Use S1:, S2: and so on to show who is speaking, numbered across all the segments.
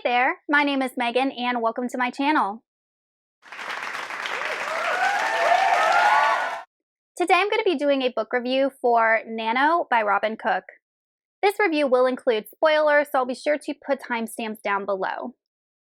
S1: Hey there, my name is Megan and welcome to my channel. Today I'm going to be doing a book review for Nano by Robin Cook. This review will include spoilers, so I'll be sure to put timestamps down below.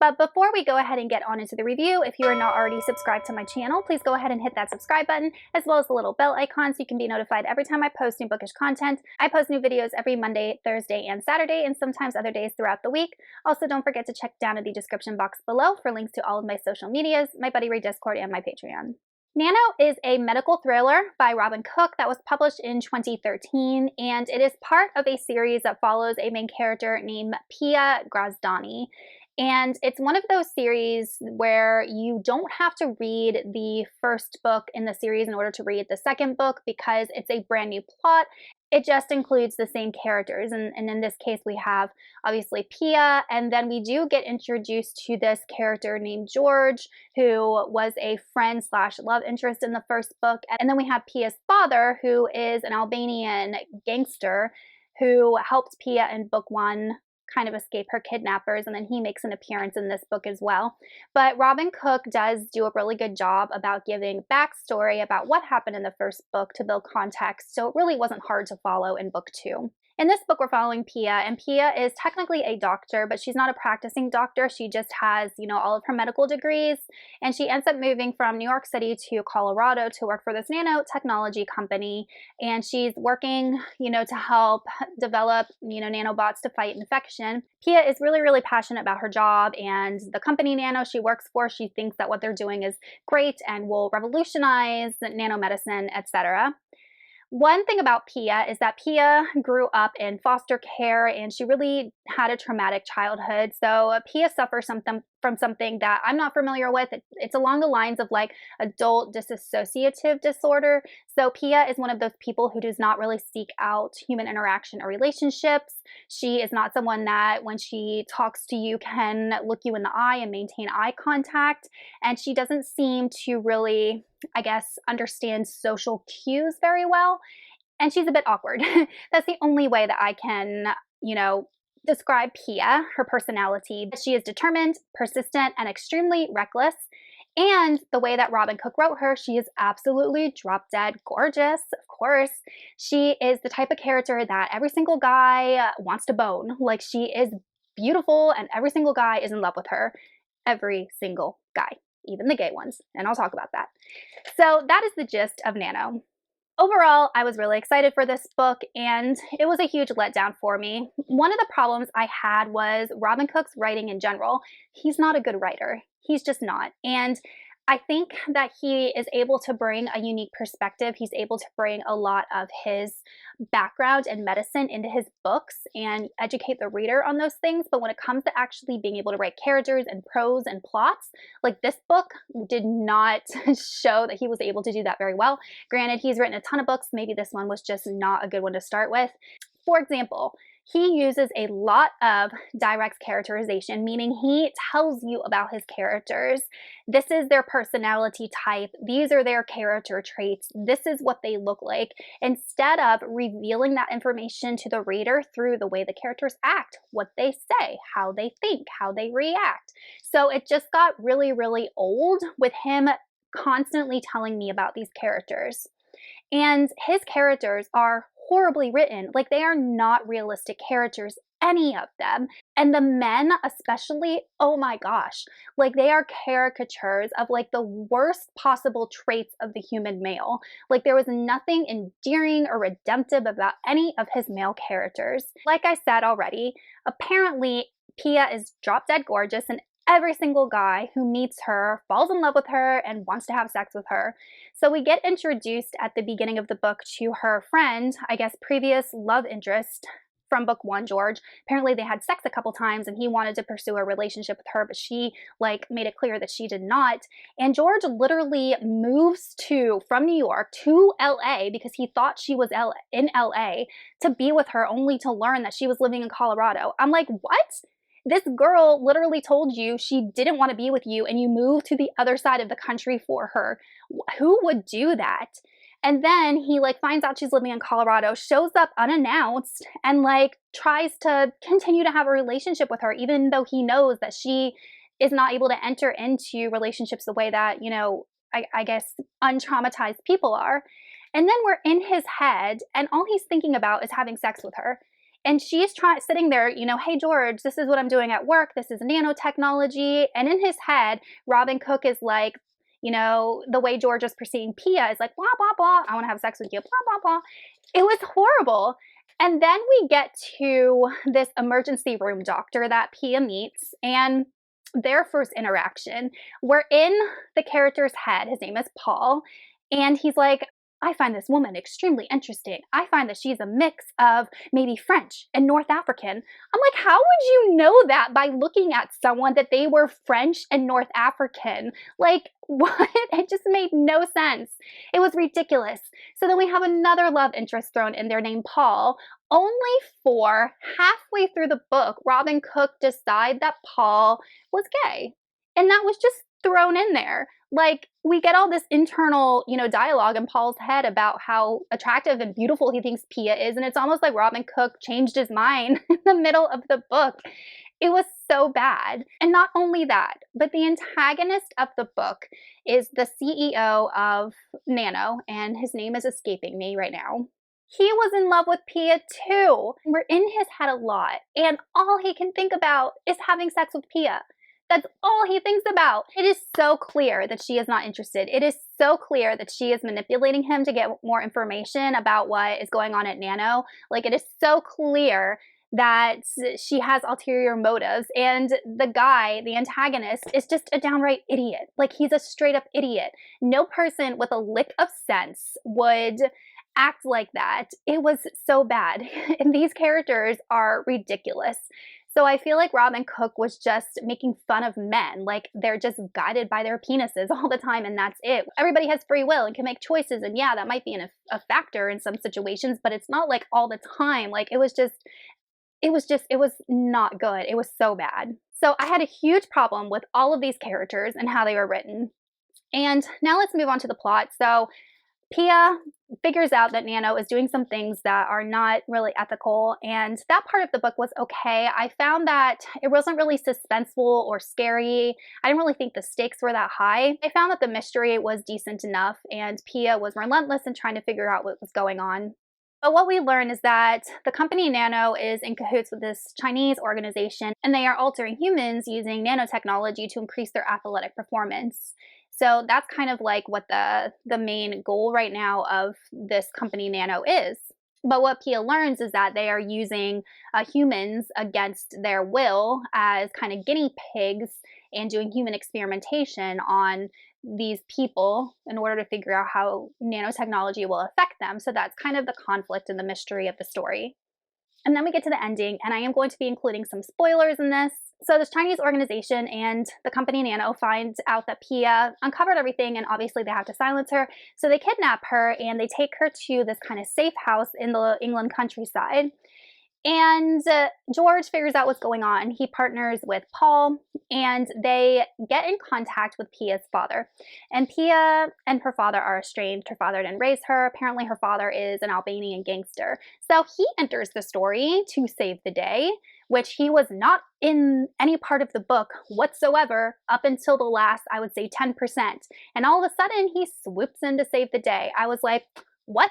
S1: But before we go ahead and get on into the review, if you are not already subscribed to my channel, please go ahead and hit that subscribe button, as well as the little bell icon so you can be notified every time I post new bookish content. I post new videos every Monday, Thursday, and Saturday, and sometimes other days throughout the week. Also, don't forget to check down in the description box below for links to all of my social medias, my Buddy Read Discord, and my Patreon. Nano is a medical thriller by Robin Cook that was published in 2013, and it is part of a series that follows a main character named Pia Grazdani. And it's one of those series where you don't have to read the first book in the series in order to read the second book because it's a brand new plot. It just includes the same characters. And in this case, we have obviously Pia, and then we do get introduced to this character named George, who was a friend / love interest in the first book. And then we have Pia's father, who is an Albanian gangster who helped Pia in book 1 kind of escape her kidnappers, and then he makes an appearance in this book as well. But Robin Cook does do a really good job about giving backstory about what happened in the first book to build context, so it really wasn't hard to follow in book 2. In this book, we're following Pia, and Pia is technically a doctor, but she's not a practicing doctor. She just has, all of her medical degrees, and she ends up moving from New York City to Colorado to work for this nanotechnology company, and she's working, to help develop, nanobots to fight infection. Pia is really, really passionate about her job and the company Nano she works for. She thinks that what they're doing is great and will revolutionize nanomedicine, etc. One thing about Pia is that Pia grew up in foster care and she really had a traumatic childhood. So Pia suffers from something that I'm not familiar with. It's along the lines of like adult dissociative disorder. So Pia is one of those people who does not really seek out human interaction or relationships. She is not someone that when she talks to you can look you in the eye and maintain eye contact. And she doesn't seem to really, understand social cues very well. And she's a bit awkward. That's the only way that I can, describe Pia, her personality. She is determined, persistent, and extremely reckless. And the way that Robin Cook wrote her, she is absolutely drop-dead gorgeous, of course. She is the type of character that every single guy wants to bone. Like, she is beautiful and every single guy is in love with her. Every single guy, even the gay ones. And I'll talk about that. So that is the gist of Nano. Overall, I was really excited for this book, and it was a huge letdown for me. One of the problems I had was Robin Cook's writing in general. He's not a good writer. He's just not. And I think that he is able to bring a unique perspective. He's able to bring a lot of his background and medicine into his books and educate the reader on those things. But when it comes to actually being able to write characters and prose and plots, like this book did not show that he was able to do that very well. Granted, he's written a ton of books. Maybe this one was just not a good one to start with. For example, he uses a lot of direct characterization, meaning he tells you about his characters. This is their personality type. These are their character traits. This is what they look like, instead of revealing that information to the reader through the way the characters act, what they say, how they think, how they react. So it just got really, really old with him constantly telling me about these characters. And his characters are horribly written. Like, they are not realistic characters, any of them. And the men especially, oh my gosh, like they are caricatures of like the worst possible traits of the human male. Like, there was nothing endearing or redemptive about any of his male characters. Like I said already, apparently Pia is drop dead gorgeous, and every single guy who meets her falls in love with her and wants to have sex with her. So we get introduced at the beginning of the book to her friend, previous love interest from book 1, George. Apparently they had sex a couple times and he wanted to pursue a relationship with her, but she made it clear that she did not. And George literally moves from New York to LA because he thought she was in LA to be with her, only to learn that she was living in Colorado. I'm like, what? This girl literally told you she didn't want to be with you and you moved to the other side of the country for her. Who would do that? And then he like finds out she's living in Colorado, shows up unannounced, and like tries to continue to have a relationship with her, even though he knows that she is not able to enter into relationships the way that, you know, I guess untraumatized people are. And then we're in his head, and all he's thinking about is having sex with her. And she's sitting there, you know, hey, George, this is what I'm doing at work. This is nanotechnology. And in his head, Robin Cook is like, you know, the way George is perceiving Pia is like, blah, blah, blah. I want to have sex with you, blah, blah, blah. It was horrible. And then we get to this emergency room doctor that Pia meets, and their first interaction, we're in the character's head. His name is Paul. And he's like, I find this woman extremely interesting. I find that she's a mix of maybe French and North African. I'm like, how would you know that by looking at someone that they were French and North African? Like, what? It just made no sense. It was ridiculous. So then we have another love interest thrown in there named Paul, only for halfway through the book, Robin Cook decide that Paul was gay. And that was just thrown in there. Like, we get all this internal, you know, dialogue in Paul's head about how attractive and beautiful he thinks Pia is. And it's almost like Robin Cook changed his mind in the middle of the book. It was so bad. And not only that, but the antagonist of the book is the CEO of Nano, and his name is escaping me right now. He was in love with Pia too. We're in his head a lot, and all he can think about is having sex with Pia. That's all he thinks about. It is so clear that she is not interested. It is so clear that she is manipulating him to get more information about what is going on at Nano. Like, it is so clear that she has ulterior motives, and the guy, the antagonist, is just a downright idiot. Like, he's a straight up idiot. No person with a lick of sense would act like that. It was so bad. And these characters are ridiculous. So I feel like Robin Cook was just making fun of men. Like, they're just guided by their penises all the time, and that's it. Everybody has free will and can make choices, and yeah, that might be a factor in some situations, but it's not like all the time. Like, it was not good. It was so bad. So I had a huge problem with all of these characters and how they were written. And now let's move on to the plot. So Pia figures out that Nano is doing some things that are not really ethical, and that part of the book was okay. I found that it wasn't really suspenseful or scary. I didn't really think the stakes were that high. I found that the mystery was decent enough, and Pia was relentless in trying to figure out what was going on. But what we learn is that the company Nano is in cahoots with this Chinese organization, and they are altering humans using nanotechnology to increase their athletic performance. So that's kind of like what the main goal right now of this company Nano is. But what Pia learns is that they are using humans against their will as kind of guinea pigs and doing human experimentation on these people in order to figure out how nanotechnology will affect them. So that's kind of the conflict and the mystery of the story. And then we get to the ending, and I am going to be including some spoilers in this. So this Chinese organization and the company Nano find out that Pia uncovered everything, and obviously they have to silence her. So they kidnap her, and they take her to this kind of safe house in the England countryside. And George figures out what's going on. He partners with Paul, and they get in contact with Pia's father. And Pia and her father are estranged. Her father didn't raise her. Apparently her father is an Albanian gangster. So he enters the story to save the day, which he was not in any part of the book whatsoever up until the last, I would say, 10%. And all of a sudden he swoops in to save the day. I was like, what?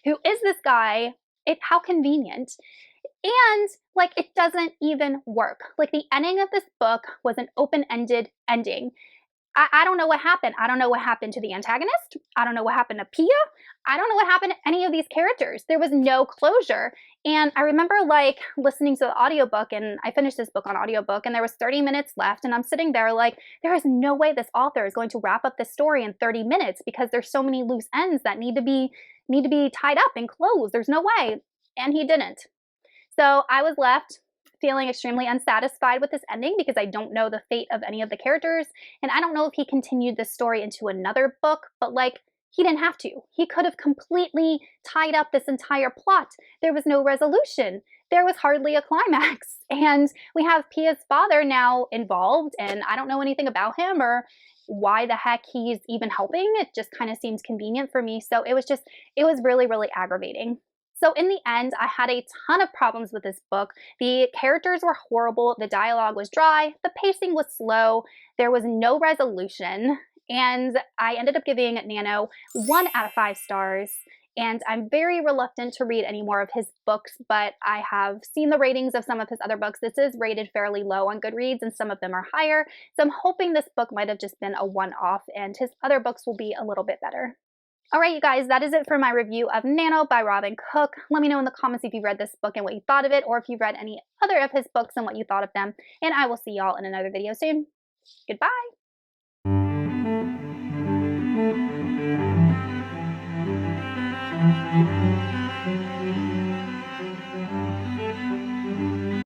S1: Who is this guy? How convenient. And like, it doesn't even work. Like, the ending of this book was an open-ended ending. I don't know what happened. I don't know what happened to the antagonist. I don't know what happened to Pia. I don't know what happened to any of these characters. There was no closure. And I remember like listening to the audiobook, and I finished this book on audiobook, and there was 30 minutes left, and I'm sitting there like, there is no way this author is going to wrap up this story in 30 minutes because there's so many loose ends that need to be tied up and closed. There's no way. And he didn't. So I was left feeling extremely unsatisfied with this ending because I don't know the fate of any of the characters, and I don't know if he continued this story into another book, but like, he didn't have to. He could have completely tied up this entire plot. There was no resolution. There was hardly a climax. And we have Pia's father now involved, and I don't know anything about him, or why the heck he's even helping. It just kind of seems convenient for me. So it was really, really aggravating. So in the end, I had a ton of problems with this book. The characters were horrible, the dialogue was dry, the pacing was slow, there was no resolution, and I ended up giving Nano 1 out of 5 stars. And I'm very reluctant to read any more of his books, but I have seen the ratings of some of his other books. This is rated fairly low on Goodreads, and some of them are higher. So I'm hoping this book might have just been a one-off, and his other books will be a little bit better. All right, you guys, that is it for my review of Nano by Robin Cook. Let me know in the comments if you've read this book and what you thought of it, or if you've read any other of his books and what you thought of them. And I will see y'all in another video soon. Goodbye.